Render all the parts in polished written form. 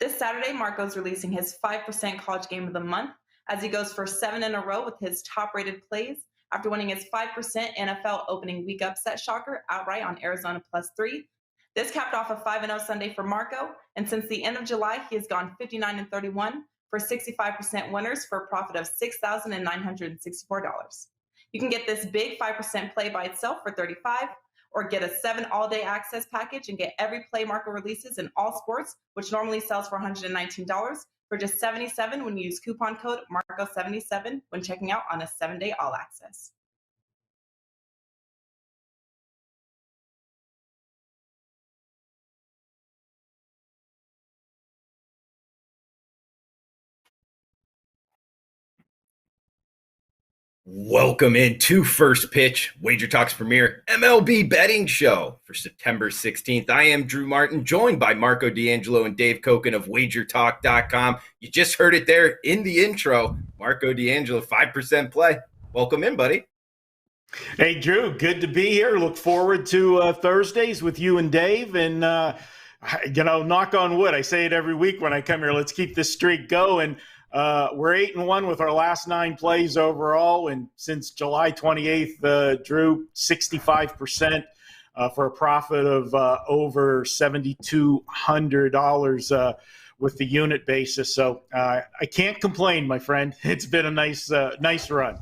This Saturday, Marco's releasing his 5% college game of the month as he goes for 7 in a row with his top-rated plays after winning his 5% NFL opening week upset shocker outright on Arizona +3. This capped off a 5-0 Sunday for Marco, and since the end of July, he has gone 59-31 for 65% winners for a profit of $6,964. You can get this big 5% play by itself for $35, or get a 7 all-day access package and get every play Marco releases in all sports, which normally sells for $119, for just $77 when you use coupon code Marco77 when checking out on a 7-day all access. Welcome into First Pitch, WagerTalk's premier MLB betting show for September 16th. I am Drew Martin, joined by Marco D'Angelo and Dave Cokin of WagerTalk.com. You just heard it there in the intro. Marco D'Angelo, 5% play. Welcome in, buddy. Hey, Drew, good to be here. Look forward to Thursdays with you and Dave. And, knock on wood, I say it every week when I come here. Let's keep this streak going. We're 8-1 with our last 9 plays overall, and since July 28th, Drew, 65% for a profit of over $7,200 with the unit basis. So I can't complain, my friend. It's been a nice run.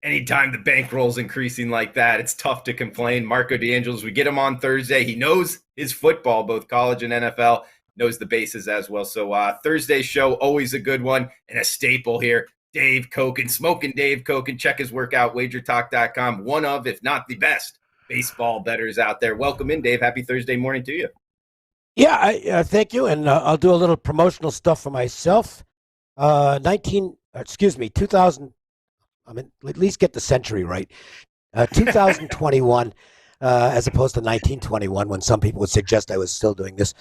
Anytime the bankroll's increasing like that, it's tough to complain. Marco D'Angelo's, we get him on Thursday. He knows his football, both college and NFL. Knows the bases as well. So Thursday's show, always a good one and a staple here. Dave Cokin, smoking Dave Cokin. Check his work out, WagerTalk.com. One of, if not the best, baseball bettors out there. Welcome in, Dave. Happy Thursday morning to you. Yeah, thank you. And I'll do a little promotional stuff for myself. 2000, I mean, at least get the century right. 2021, as opposed to 1921, when some people would suggest I was still doing this.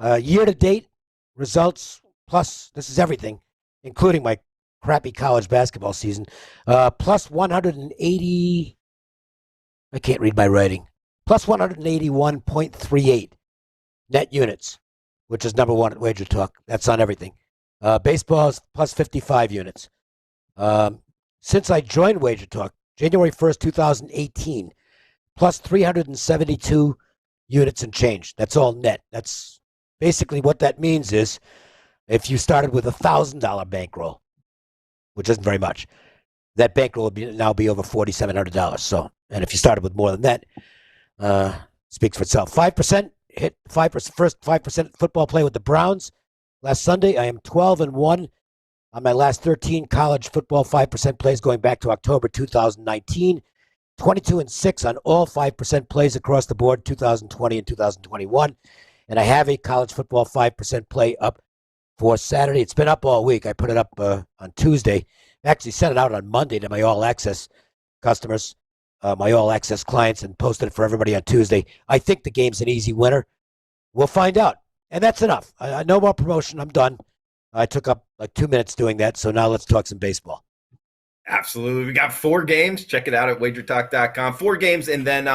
Year-to-date results, plus this is everything, including my crappy college basketball season, plus 180, I can't read my writing, plus 181.38 net units, which is number one at Wager Talk. That's on everything. Baseball is plus 55 units. Since I joined Wager Talk, January 1st, 2018, plus 372 units and change. That's all net. That's basically what that means is if you started with $1,000 bankroll, which isn't very much, that bankroll would now be over $4,700. So, and if you started with more than that, speaks for itself. 5% hit 5%, first 5% football play with the Browns last Sunday. I am 12-1 on my last 13 college football 5% plays going back to October 2019. 22-6 on all 5% plays across the board, 2020 and 2021. And I have a college football 5% play up for Saturday. It's been up all week. I put it up on Tuesday. Actually sent it out on Monday to my all-access customers, my all-access clients, and posted it for everybody on Tuesday. I think the game's an easy winner. We'll find out. And that's enough. No more promotion. I'm done. I took up like 2 minutes doing that, so now let's talk some baseball. Absolutely. We got 4 games. Check it out at WagerTalk.com. 4 games, and then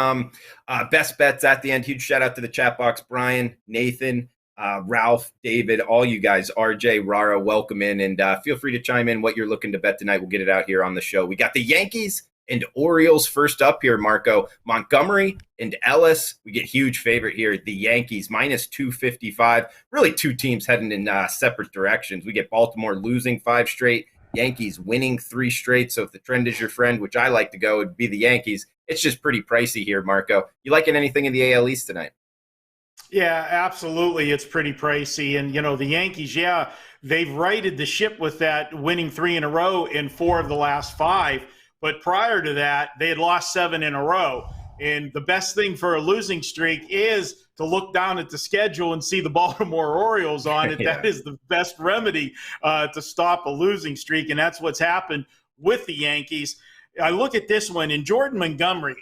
best bets at the end. Huge shout out to the chat box. Brian, Nathan, Ralph, David, all you guys, RJ, Rara, welcome in, and feel free to chime in what you're looking to bet tonight. We'll get it out here on the show. We got the Yankees and Orioles first up here, Marco. Montgomery and Ellis. We get huge favorite here. The Yankees minus 255. Really 2 teams heading in separate directions. We get Baltimore losing 5 straight. Yankees winning 3 straight. So if the trend is your friend, which I like to go, it'd be the Yankees. It's just pretty pricey here, Marco. You liking anything in the AL East tonight? Yeah, absolutely. It's pretty pricey. And, the Yankees, they've righted the ship with that, winning 3 in a row in 4 of the last 5. But prior to that, they had lost 7 in a row. And the best thing for a losing streak is to look down at the schedule and see the Baltimore Orioles on it. Yeah. That is the best remedy to stop a losing streak, and that's what's happened with the Yankees. I look at this one, and Jordan Montgomery,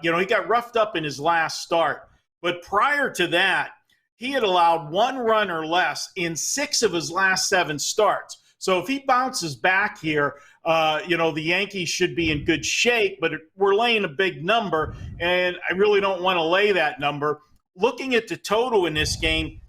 he got roughed up in his last start. But prior to that, he had allowed 1 run or less in 6 of his last 7 starts. So if he bounces back here, the Yankees should be in good shape, but we're laying a big number, and I really don't want to lay that number. Looking at the total in this game,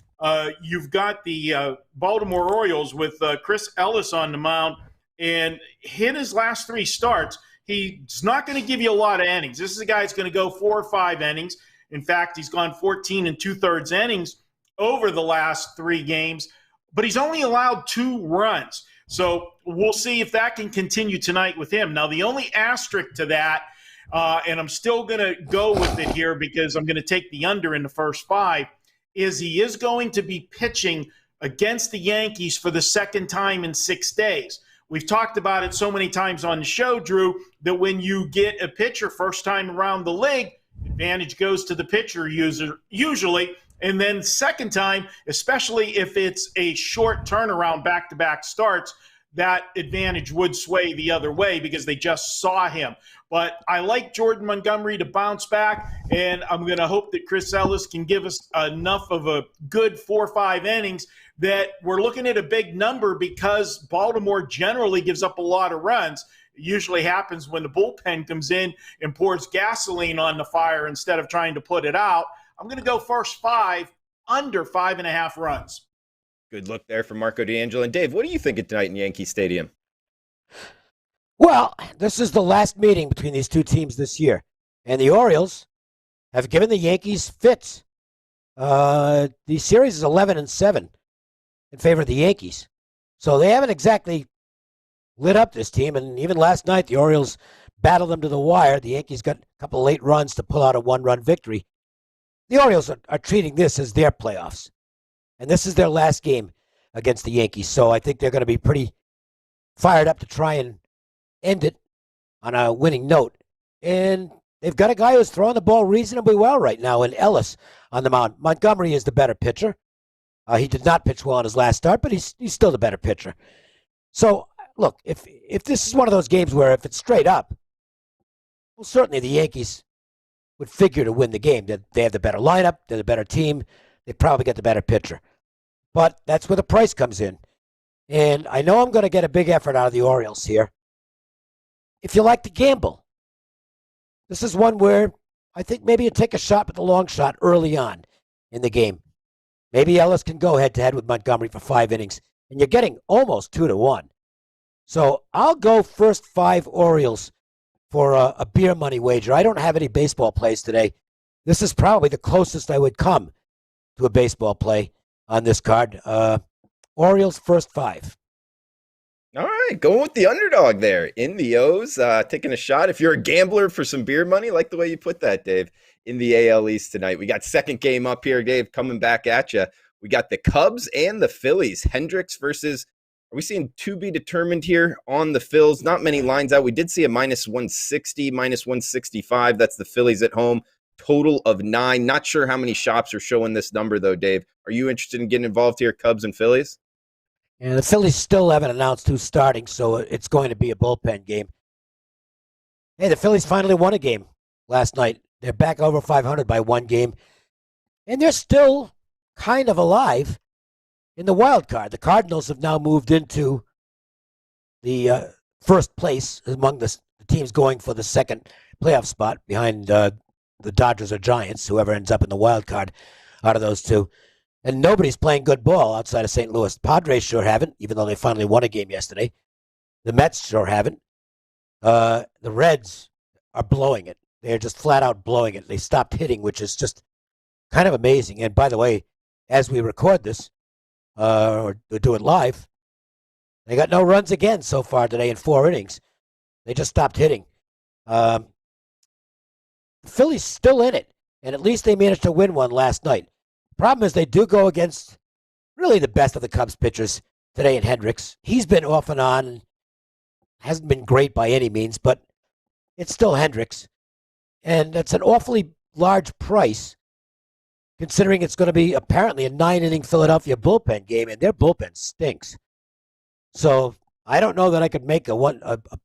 You've got the Baltimore Orioles with Chris Ellis on the mound, and in his last 3 starts, he's not going to give you a lot of innings. This is a guy that's going to go 4 or 5 innings. In fact, he's gone 14 2/3 innings over the last 3 games, but he's only allowed 2 runs. So we'll see if that can continue tonight with him. Now, the only asterisk to that, and I'm still going to go with it here because I'm going to take the under in the first 5, is he is going to be pitching against the Yankees for the second time in 6 days. We've talked about it so many times on the show, Drew, that when you get a pitcher first time around the league, advantage goes to the pitcher usually. And then second time, especially if it's a short turnaround back-to-back starts, that advantage would sway the other way because they just saw him. But I like Jordan Montgomery to bounce back, and I'm going to hope that Chris Ellis can give us enough of a good 4 or 5 innings that we're looking at a big number because Baltimore generally gives up a lot of runs. It usually happens when the bullpen comes in and pours gasoline on the fire instead of trying to put it out. I'm going to go first 5, under 5.5 runs. Good look there for Marco D'Angelo. And Dave, what do you think of tonight in Yankee Stadium? Well, this is the last meeting between these 2 teams this year. And the Orioles have given the Yankees fits. The series is 11-7 in favor of the Yankees. So they haven't exactly lit up this team. And even last night, the Orioles battled them to the wire. The Yankees got a couple of late runs to pull out a 1-run victory. The Orioles are treating this as their playoffs. And this is their last game against the Yankees. So I think they're going to be pretty fired up to try and end it on a winning note. And they've got a guy who's throwing the ball reasonably well right now in Ellis on the mound. Montgomery is the better pitcher. He did not pitch well in his last start, but he's still the better pitcher. So, look, if this is one of those games where if it's straight up, well, certainly the Yankees would figure to win the game. They have the better lineup. They're the better team. They probably get the better pitcher. But that's where the price comes in. And I know I'm going to get a big effort out of the Orioles here. If you like to gamble, this is one where I think maybe you take a shot with the long shot early on in the game. Maybe Ellis can go head-to-head with Montgomery for 5 innings, and you're getting almost 2-1. So I'll go first 5 Orioles for a beer money wager. I don't have any baseball plays today. This is probably the closest I would come to a baseball play on this card. Orioles first 5. All right, going with the underdog there in the O's, taking a shot. If you're a gambler for some beer money, like the way you put that, Dave, in the AL East tonight. We got second game up here, Dave, coming back at you. We got the Cubs and the Phillies. Hendricks versus, are we seeing to be determined here on the Phils? Not many lines out. We did see a -160, -165. That's the Phillies at home. Total of 9. Not sure how many shops are showing this number, though, Dave. Are you interested in getting involved here, Cubs and Phillies? And the Phillies still haven't announced who's starting, so it's going to be a bullpen game. Hey, the Phillies finally won a game last night. They're back over 500 by 1 game. And they're still kind of alive in the wild card. The Cardinals have now moved into the first place among the teams going for the second playoff spot behind the Dodgers or Giants, whoever ends up in the wild card out of those 2. And nobody's playing good ball outside of St. Louis. Padres sure haven't, even though they finally won a game yesterday. The Mets sure haven't. The Reds are blowing it. They're just flat out blowing it. They stopped hitting, which is just kind of amazing. And by the way, as we record this, or do it live, they got no runs again so far today in 4 innings. They just stopped hitting. The Phillies still in it, and at least they managed to win one last night. Problem is they do go against really the best of the Cubs pitchers today in Hendricks. He's been off and on, hasn't been great by any means, but it's still Hendricks. And it's an awfully large price, considering it's going to be apparently a 9-inning Philadelphia bullpen game, and their bullpen stinks. So I don't know that I could make a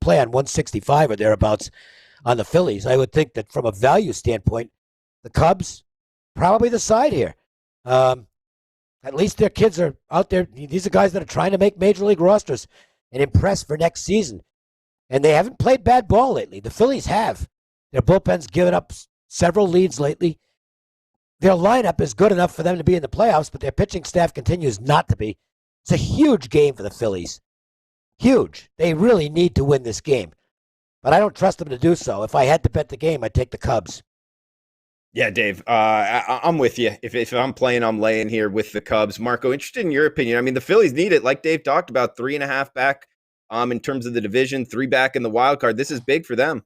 play on 165 or thereabouts on the Phillies. I would think that from a value standpoint, the Cubs probably the side here. At least their kids are out there. These are guys that are trying to make major league rosters and impress for next season. And they haven't played bad ball lately. The Phillies have. Their bullpen's given up several leads lately. their lineup is good enough for them to be in the playoffs, but their pitching staff continues not to be. It's a huge game for the Phillies. Huge. They really need to win this game. But I don't trust them to do so. If I had to bet the game, I'd take the Cubs. Yeah, Dave, I'm with you. If I'm playing, I'm laying here with the Cubs. Marco, interested in your opinion. I mean, the Phillies need it, like Dave talked about, 3.5 back in terms of the division, 3 back in the wild card. This is big for them.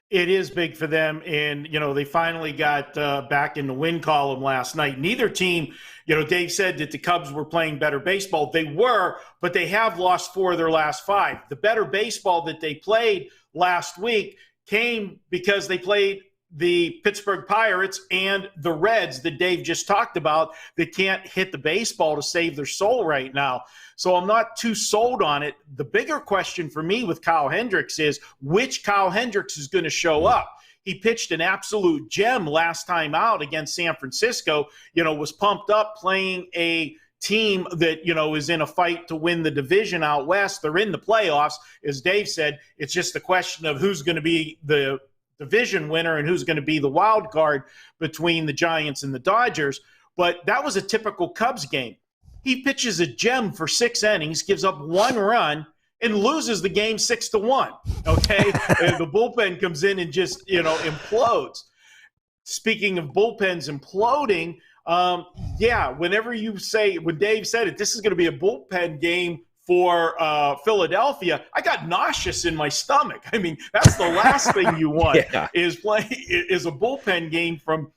It is big for them, and, they finally got back in the win column last night. Neither team, Dave said that the Cubs were playing better baseball. They were, but they have lost 4 of their last 5. The better baseball that they played last week came because they played the Pittsburgh Pirates and the Reds that Dave just talked about that can't hit the baseball to save their soul right now. So I'm not too sold on it. The bigger question for me with Kyle Hendricks is which Kyle Hendricks is going to show up. He pitched an absolute gem last time out against San Francisco, was pumped up playing a team that, is in a fight to win the division out west. They're in the playoffs. As Dave said, it's just a question of who's going to be the division winner and who's going to be the wild card between the Giants and the Dodgers. But that was a typical Cubs game. He pitches a gem for 6 innings, gives up 1 run, and loses the game 6-1. Okay, and the bullpen comes in and just implodes. Speaking of bullpens imploding, when Dave said it, this is going to be a bullpen game for Philadelphia, I got nauseous in my stomach. I mean, that's the last thing you want is a bullpen game from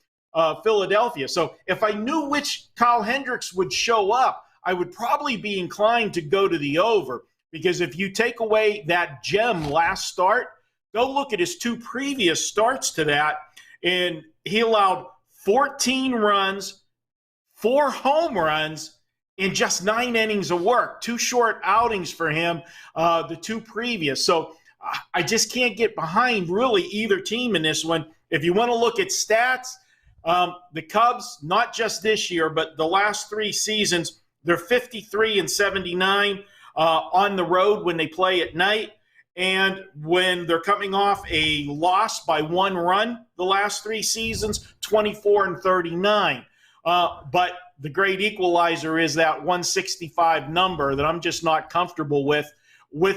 Philadelphia. So if I knew which Kyle Hendricks would show up, I would probably be inclined to go to the over, because if you take away that gem last start, go look at his 2 previous starts to that, and he allowed 14 runs, 4 home runs, in just 9 innings of work. 2 short outings for him, the 2 previous. So I just can't get behind really either team in this one. If you want to look at stats, the Cubs, not just this year, but the last 3 seasons, they're 53-79 on the road when they play at night. And when they're coming off a loss by 1 run the last 3 seasons, 24-39. But the great equalizer is that 165 number that I'm just not comfortable with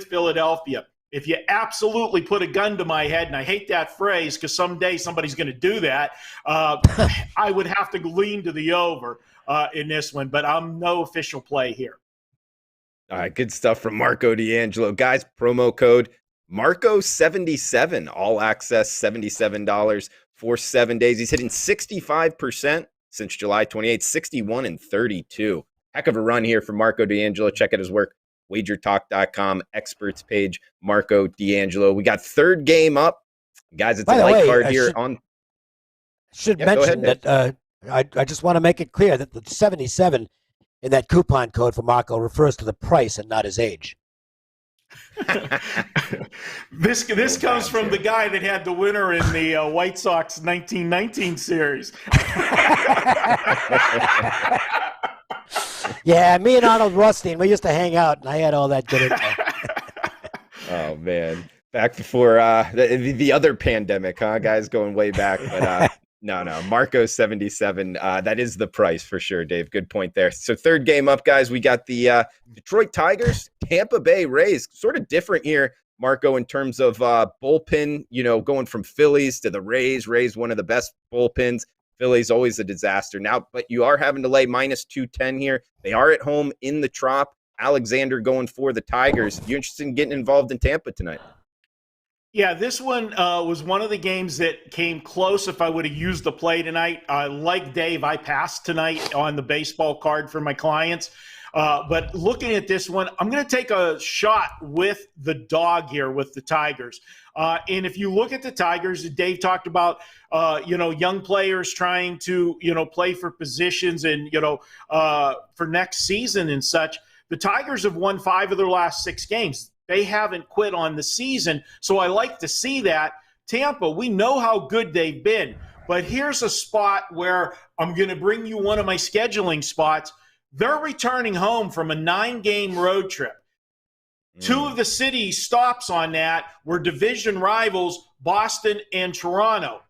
Philadelphia. If you absolutely put a gun to my head, and I hate that phrase because someday somebody's going to do that, I would have to lean to the over in this one, but I'm no official play here. All right, good stuff from Marco D'Angelo. Guys, promo code Marco77, all access, $77 for 7 days. He's hitting 65% since July 28th, 61-32. Heck of a run here for Marco D'Angelo. Check out his work, WagerTalk.com, experts page, Marco D'Angelo. We got 3rd game up. Guys, it's a light card here. Should mention that I just want to make it clear that the 77 in that coupon code for Marco refers to the price and not his age. This comes from the guy that had the winner in the White Sox 1919 series. Yeah, me and Arnold Rothstein, we used to hang out, and I had all that good info. Oh, man. Back before the other pandemic, huh? Guys going way back. But no, Marco 77. That is the price for sure, Dave. Good point there. So 3rd game up, guys. We got the Detroit Tigers, Tampa Bay Rays. Sort of different here, Marco, in terms of bullpen, going from Phillies to the Rays. Rays, one of the best bullpens. Phillies, always a disaster. Now, but you are having to lay minus 210 here. They are at home in the Trop. Alexander going for the Tigers. You interested in getting involved in Tampa tonight? Yeah, this one was one of the games that came close if I would have used the play tonight. Like Dave, I passed tonight on the baseball card for my clients. But looking at this one, I'm going to take a shot with the dog here with the Tigers. And if you look at the Tigers, Dave talked about, young players trying to, play for positions and, for next season and such. The Tigers have won 5 of their last 6 games. They haven't quit on the season, so I like to see that. Tampa, we know how good they've been, but here's a spot where I'm going to bring you one of my scheduling spots. They're returning home from a 9-game road trip. 2 of the city stops on that were division rivals, Boston and Toronto.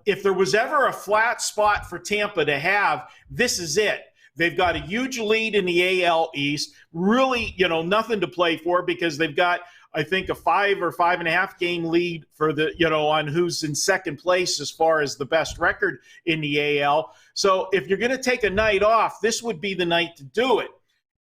If there was ever a flat spot for Tampa to have, this is it. They've got a huge lead in the AL East. Really, nothing to play for because they've got, I think, a 5 or 5.5 game lead for the, on who's in second place as far as the best record in the AL. So if you're going to take a night off, this would be the night to do it.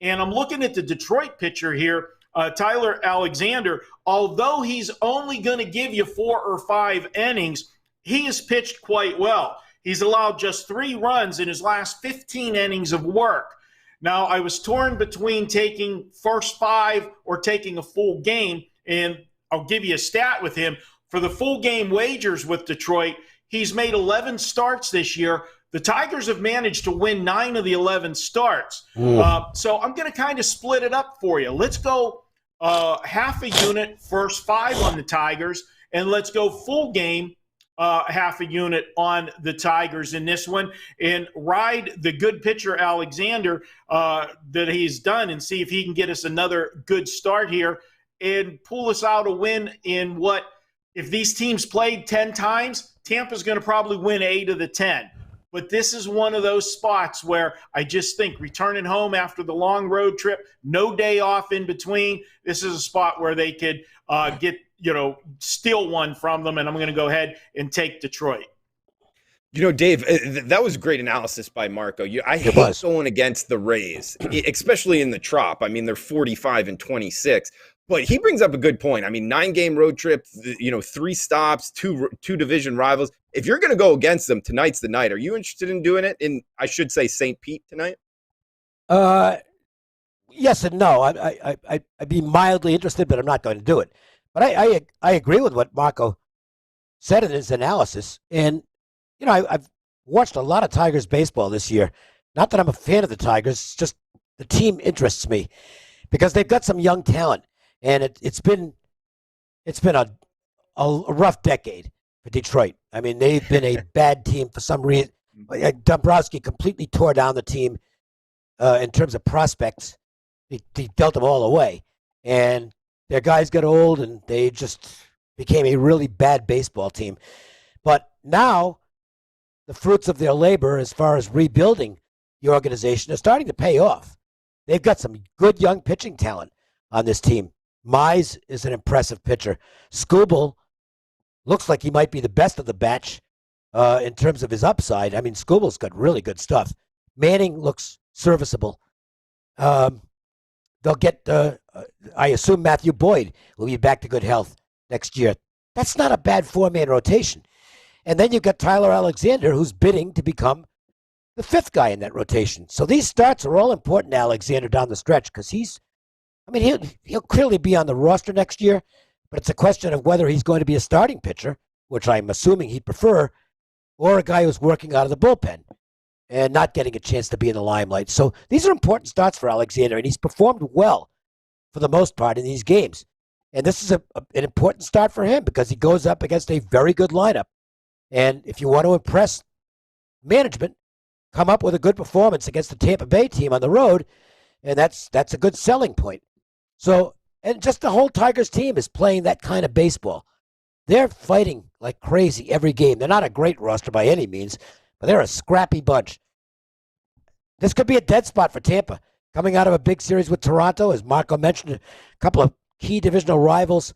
And I'm looking at the Detroit pitcher here, Tyler Alexander. Although he's only going to give you 4 or 5 innings, he has pitched quite well. He's allowed just 3 runs in his last 15 innings of work. Now, I was torn between taking first 5 or taking a full game, and I'll give you a stat with him. For the full game wagers with Detroit, he's made 11 starts this year. The Tigers have managed to win 9 of the 11 starts. So I'm going to kind of split it up for you. Let's go half a unit, first 5 on the Tigers, and let's go full game, half a unit on the Tigers in this one, and ride the good pitcher Alexander that he's done and see if he can get us another good start here and pull us out a win in what, if these teams played 10 times, Tampa's going to probably win 8 of the 10. But this is one of those spots where I just think returning home after the long road trip, no day off in between, this is a spot where they could get steal one from them, and I'm going to go ahead and take Detroit. Dave, that was great analysis by Marco. I hate going against the Rays, especially in the Trop. I mean, they're 45-26, but he brings up a good point. I mean, 9-game road trip, 3 stops, two division rivals. If you're going to go against them, tonight's the night. Are you interested in doing it in, I should say, St. Pete tonight? Yes and no. I'd be mildly interested, but I'm not going to do it. But I agree with what Marco said in his analysis. And, I've watched a lot of Tigers baseball this year. Not that I'm a fan of the Tigers, it's just the team interests me because they've got some young talent. And it's been a rough decade for Detroit. I mean, they've been a bad team for some reason. Dombrowski completely tore down the team in terms of prospects. He dealt them all away. And their guys got old, and they just became a really bad baseball team. But now, the fruits of their labor as far as rebuilding the organization are starting to pay off. They've got some good young pitching talent on this team. Mize is an impressive pitcher. Skubal looks like he might be the best of the batch in terms of his upside. I mean, Skubal's got really good stuff. Manning looks serviceable. They'll get, I assume Matthew Boyd will be back to good health next year. That's not a bad 4-man rotation. And then you've got Tyler Alexander, who's bidding to become the 5th guy in that rotation. So these starts are all important to Alexander down the stretch because he'll clearly be on the roster next year, but it's a question of whether he's going to be a starting pitcher, which I'm assuming he'd prefer, or a guy who's working out of the bullpen and not getting a chance to be in the limelight. So these are important starts for Alexander, and he's performed well for the most part in these games. And this is an important start for him because he goes up against a very good lineup. And if you want to impress management, come up with a good performance against the Tampa Bay team on the road, and that's a good selling point. So, and just the whole Tigers team is playing that kind of baseball. They're fighting like crazy every game. They're not a great roster by any means, but they're a scrappy bunch. This could be a dead spot for Tampa. Coming out of a big series with Toronto, as Marco mentioned, a couple of key divisional rivals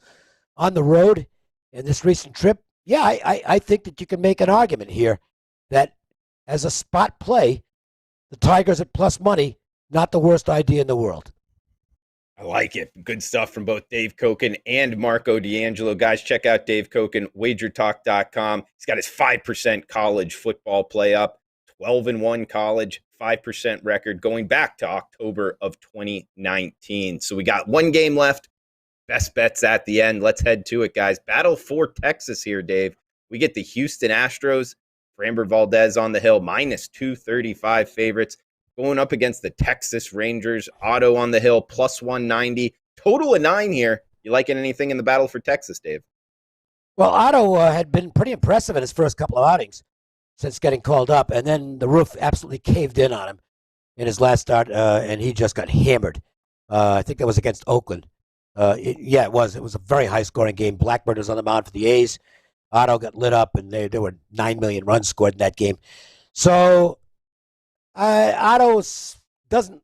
on the road in this recent trip. Yeah, I think that you can make an argument here that as a spot play, the Tigers at plus money, not the worst idea in the world. I like it. Good stuff from both Dave Cokin and Marco D'Angelo. Guys, check out Dave Cokin, WagerTalk.com. He's got his 5% college football play up, 12-1 college, 5% record going back to October of 2019. So we got 1 game left. Best bets at the end. Let's head to it, guys. Battle for Texas here, Dave. We get the Houston Astros. Framber Valdez on the hill, minus 235 favorites. Going up against the Texas Rangers. Otto on the hill, plus 190. Total of 9 here. You liking anything in the battle for Texas, Dave? Well, Otto had been pretty impressive in his first couple of outings since getting called up, and then the roof absolutely caved in on him in his last start, and he just got hammered. I think that was against Oakland. It was. It was a very high-scoring game. Blackburn was on the mound for the A's. Otto got lit up, and there were 9 million runs scored in that game. So Otto doesn't.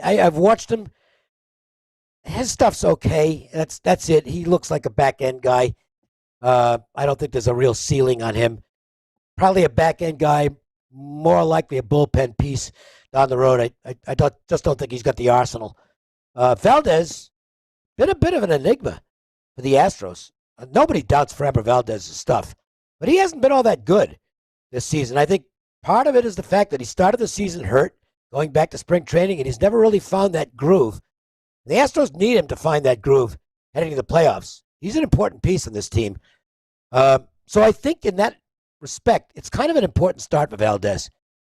I've watched him. His stuff's okay. That's it. He looks like a back end guy. I don't think there's a real ceiling on him. Probably a back end guy, more likely a bullpen piece down the road. I just don't think he's got the arsenal. Valdez, been a bit of an enigma for the Astros. Nobody doubts Framber Valdez's stuff, but he hasn't been all that good this season. I think part of it is the fact that he started the season hurt, going back to spring training, and he's never really found that groove. The Astros need him to find that groove heading to the playoffs. He's an important piece in this team. So I think in that respect, it's kind of an important start for Valdez.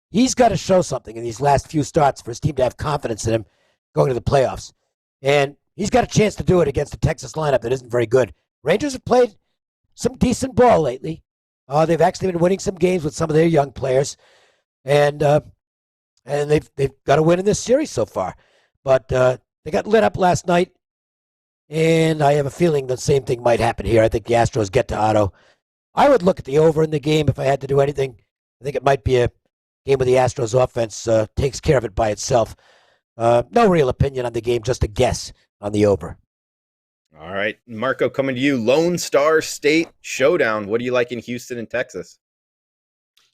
He's got to show something in these last few starts for his team to have confidence in him going to the playoffs. And he's got a chance to do it against a Texas lineup that isn't very good. Rangers have played some decent ball lately. They've actually been winning some games with some of their young players. And they've got a win in this series so far. But they got lit up last night, and I have a feeling the same thing might happen here. I think the Astros get to Otto. I would look at the over in the game if I had to do anything. I think it might be a game where the Astros offense takes care of it by itself. No real opinion on the game, just a guess on the over. All right, Marco, coming to you. Lone Star State Showdown. What do you like in Houston and Texas?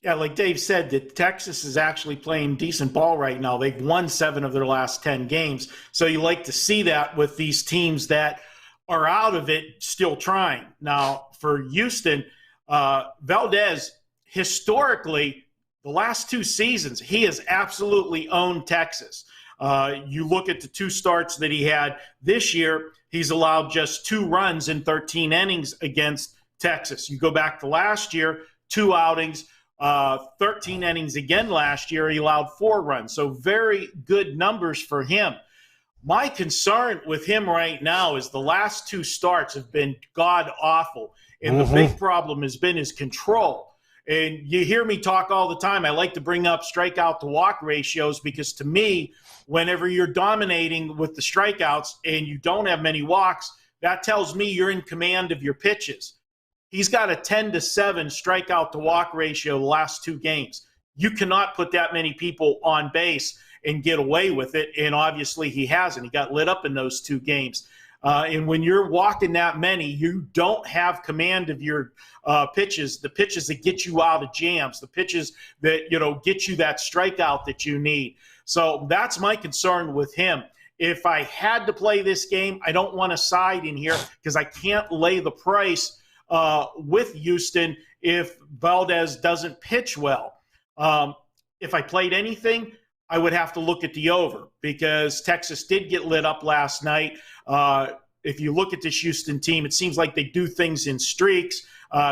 Yeah, like Dave said, that Texas is actually playing decent ball right now. They've won 7 of their last 10 games. So you like to see that with these teams that are out of it still trying. Now, for Houston, Valdez, historically, the last 2 seasons, he has absolutely owned Texas. You look at the 2 starts that he had this year, he's allowed just 2 runs in 13 innings against Texas. You go back to last year, 2 outings, 13 innings again last year, he allowed 4 runs. So very good numbers for him. My concern with him right now is the last 2 starts have been god-awful. And the big problem has been his control. And you hear me talk all the time. I like to bring up strikeout to walk ratios because to me, whenever you're dominating with the strikeouts and you don't have many walks, that tells me you're in command of your pitches. He's got a 10-7 strikeout to walk ratio the last 2 games. You cannot put that many people on base and get away with it, and obviously he hasn't. He got lit up in those 2 games. And when you're walking that many, you don't have command of your pitches, the pitches that get you out of jams, the pitches that, get you that strikeout that you need. So that's my concern with him. If I had to play this game, I don't want to side in here because I can't lay the price with Houston if Valdez doesn't pitch well. If I played anything, I would have to look at the over because Texas did get lit up last night. If you look at this Houston team, it seems like they do things in streaks.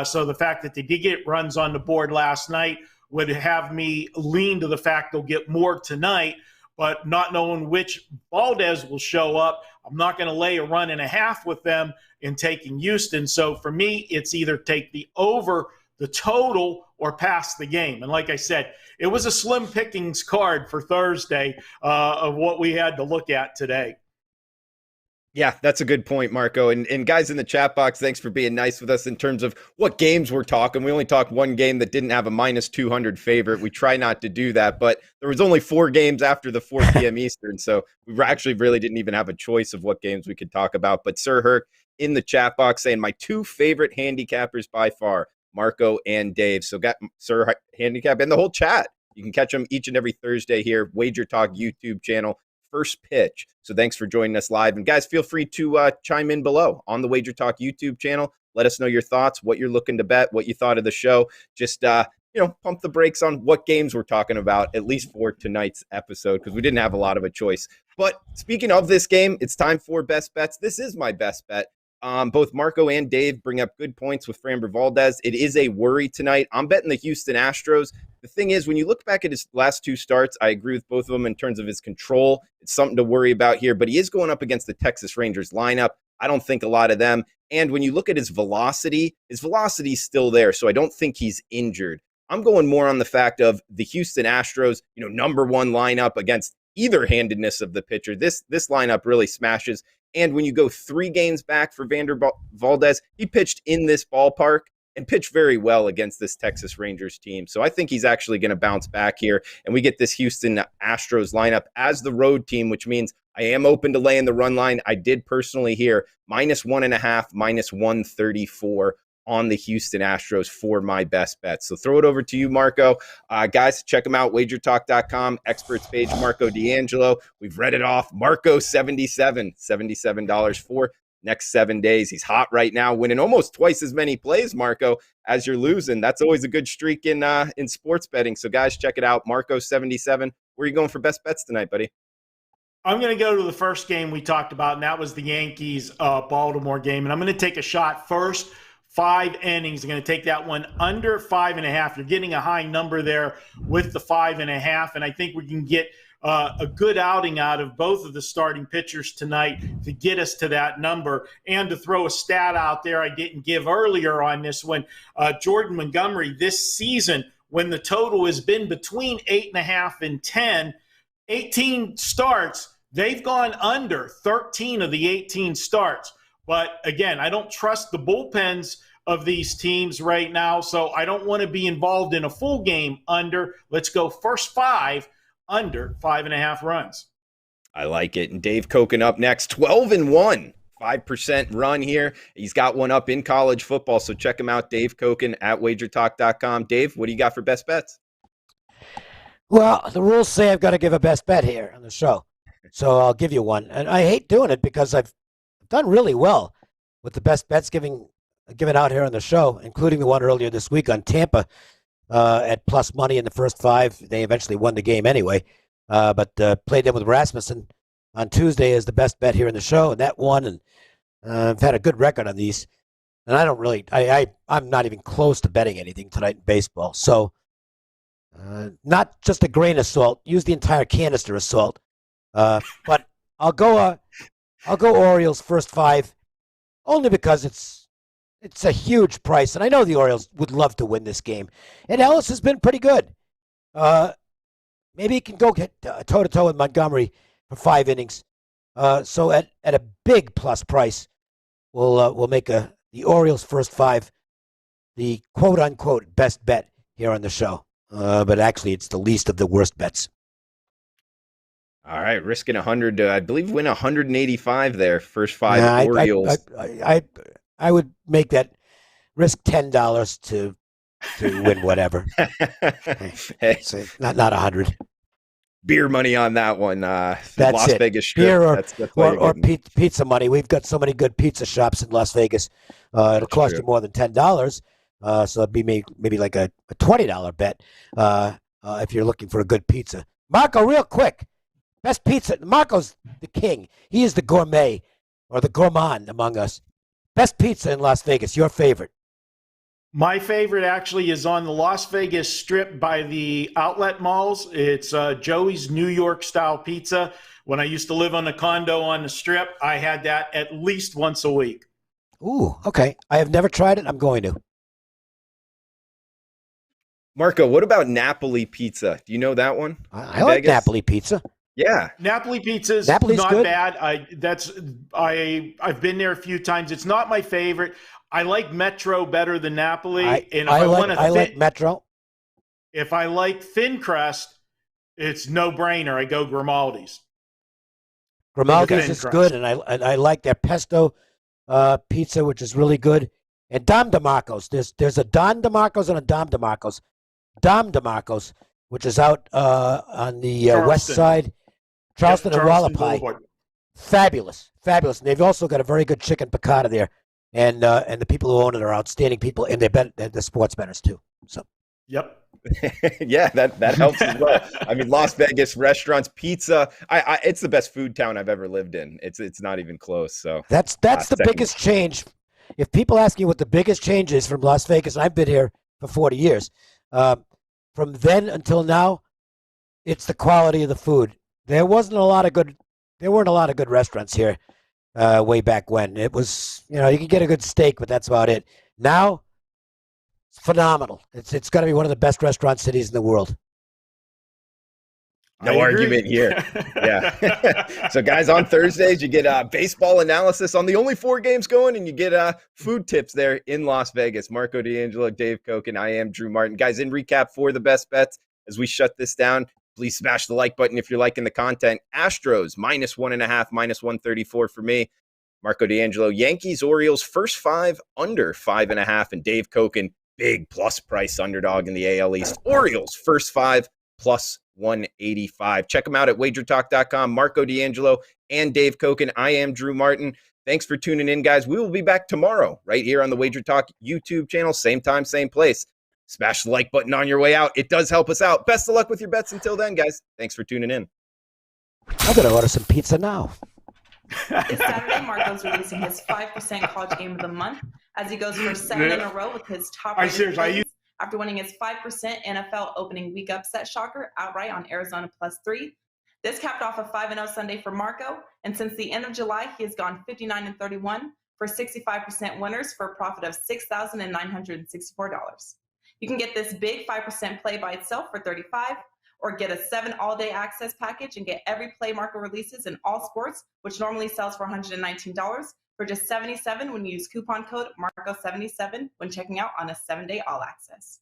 So the fact that they did get runs on the board last night would have me lean to the fact they'll get more tonight. But not knowing which Valdez will show up, I'm not going to lay a run and a half with them in taking Houston. So for me, it's either take the over, the total, or pass the game. And like I said, it was a slim pickings card for Thursday of what we had to look at today. Yeah, that's a good point, Marco. And guys in the chat box, thanks for being nice with us in terms of what games we're talking. We only talked one game that didn't have a minus 200 favorite. We try not to do that, but there was only 4 games after the 4 p.m. Eastern, so we actually really didn't even have a choice of what games we could talk about. But Sir Herc in the chat box saying my 2 favorite handicappers by far, Marco and Dave. So got Sir Handicap and the whole chat. You can catch them each and every Thursday here, Wager Talk YouTube channel. First pitch. So thanks for joining us live. And guys, feel free to chime in below on the Wager Talk YouTube channel. Let us know your thoughts, what you're looking to bet, what you thought of the show. Just, pump the brakes on what games we're talking about, at least for tonight's episode, because we didn't have a lot of a choice. But speaking of this game, it's time for best bets. This is my best bet. Both Marco and Dave bring up good points with Framber Valdez. It is a worry tonight. I'm betting the Houston Astros. The thing is, when you look back at his last 2 starts, I agree with both of them in terms of his control. It's something to worry about here, but he is going up against the Texas Rangers lineup. I don't think a lot of them. And when you look at his velocity is still there, so I don't think he's injured. I'm going more on the fact of the Houston Astros, number 1 lineup against either handedness of the pitcher. This lineup really smashes. And when you go 3 games back for Valdez, he pitched in this ballpark and pitched very well against this Texas Rangers team. So I think he's actually going to bounce back here. And we get this Houston Astros lineup as the road team, which means I am open to laying the run line. I did personally here -1.5, -134 on the Houston Astros for my best bets. So throw it over to you, Marco. Guys, check him out, WagerTalk.com, experts page, Marco D'Angelo. We've read it off. Marco 77, $77 for next 7 days. He's hot right now, winning almost twice as many plays, Marco, as you're losing. That's always a good streak in sports betting. So guys, check it out. Marco 77. Where are you going for best bets tonight, buddy? I'm going to go to the first game we talked about, and that was the Yankees Baltimore game. And I'm going to take a shot first. 5 innings. I'm going to take that one under 5.5. You're getting a high number there with the 5.5, and I think we can get a good outing out of both of the starting pitchers tonight to get us to that number. And to throw a stat out there I didn't give earlier on this one, Jordan Montgomery this season, when the total has been between 8.5 and 10, 18 starts, they've gone under 13 of the 18 starts. But again, I don't trust the bullpens of these teams right now, so I don't want to be involved in a full game under. Let's go first 5 under 5.5 runs. I like it. And Dave Cokin up next, 12-1, 5% run here. He's got one up in college football, so check him out, Dave Cokin at WagerTalk.com. Dave, what do you got for best bets? Well, the rules say I've got to give a best bet here on the show, so I'll give you one. And I hate doing it because I've done really well with the best bets given out here on the show, including the one earlier this week on Tampa at plus money in the first 5. They eventually won the game anyway, but played them with Rasmussen on Tuesday as the best bet here in the show, and that won. And I've had a good record on these, and I don't really, I'm not even close to betting anything tonight in baseball. So not just a grain of salt. Use the entire canister of salt. But I'll go Orioles first 5, only because it's a huge price, and I know the Orioles would love to win this game. And Ellis has been pretty good. Maybe he can go get toe-to-toe with Montgomery for 5 innings. So at a big plus price, we'll make the Orioles first 5 the quote-unquote best bet here on the show. But actually, it's the least of the worst bets. All right, risking 100 to, I believe, win 185 there. First 5 Orioles. I would make that risk $10 to win whatever. Hey, so not 100. Beer money on that one. That's Las it. Vegas Strip. Beer or pizza money. We've got so many good pizza shops in Las Vegas. It'll cost you more than $10. So it'd be maybe like a $20 bet if you're looking for a good pizza. Marco, real quick. Best pizza. Marco's the king. He is the gourmet or the gourmand among us. Best pizza in Las Vegas. Your favorite? My favorite actually is on the Las Vegas Strip by the outlet malls. It's Joey's New York style pizza. When I used to live on a condo on the Strip, I had that at least once a week. Ooh, okay. I have never tried it. I'm going to. Marco, what about Napoli pizza? Do you know that one? I like Napoli pizza. Yeah, Napoli pizza's Napoli's not good. bad. I've been there a few times. It's not my favorite. I like Metro better than Napoli. I like Metro. If I like thin crust, it's no brainer. I go Grimaldi's. Grimaldi's is good, and I like their pesto pizza, which is really good. And Dom DeMarco's. There's a Don DeMarco's and a Dom DeMarco's. Dom DeMarco's, which is out on the west side, Charleston and Wallapai. Fabulous. And they've also got a very good chicken piccata there. And the people who own it are outstanding people, and they're sports bettors too. So. Yep. Yeah, that helps as well. I mean, Las Vegas restaurants, pizza. It's the best food town I've ever lived in. It's not even close. So that's the biggest change. If people ask you what the biggest change is from Las Vegas, and I've been here for 40 years, from then until now, it's the quality of the food. There weren't a lot of good restaurants here way back when. It was, you can get a good steak, but that's about it. Now, it's phenomenal. It's got to be one of the best restaurant cities in the world. No argument here. Yeah. So, guys, on Thursdays, you get baseball analysis on the only 4 games going, and you get food tips there in Las Vegas. Marco D'Angelo, Dave Cokin, I am Drew Martin. Guys, in recap for the best bets, as we shut this down, please smash the like button if you're liking the content. Astros, -1.5, -134 for me. Marco D'Angelo, Yankees, Orioles, first 5 under 5.5, and Dave Cokin, big plus price underdog in the AL East. Orioles, first 5 plus 185. Check them out at WagerTalk.com. Marco D'Angelo and Dave Cokin. I am Drew Martin. Thanks for tuning in, guys. We will be back tomorrow right here on the Wager Talk YouTube channel. Same time, same place. Smash the like button on your way out. It does help us out. Best of luck with your bets until then, guys. Thanks for tuning in. I'm going to order some pizza now. This Saturday, Marco's releasing his 5% college game of the month as he goes for 7 in a row with his top rated plays after winning his 5% NFL opening week upset shocker outright on Arizona +3. This capped off a 5-0 Sunday for Marco, and since the end of July, he has gone 59-31 for 65% winners for a profit of $6,964. You can get this big 5% play by itself for $35, or get a 7 all-day access package and get every play Marco releases in all sports, which normally sells for $119, for just $77 when you use coupon code MARCO77 when checking out on a 7-day all access.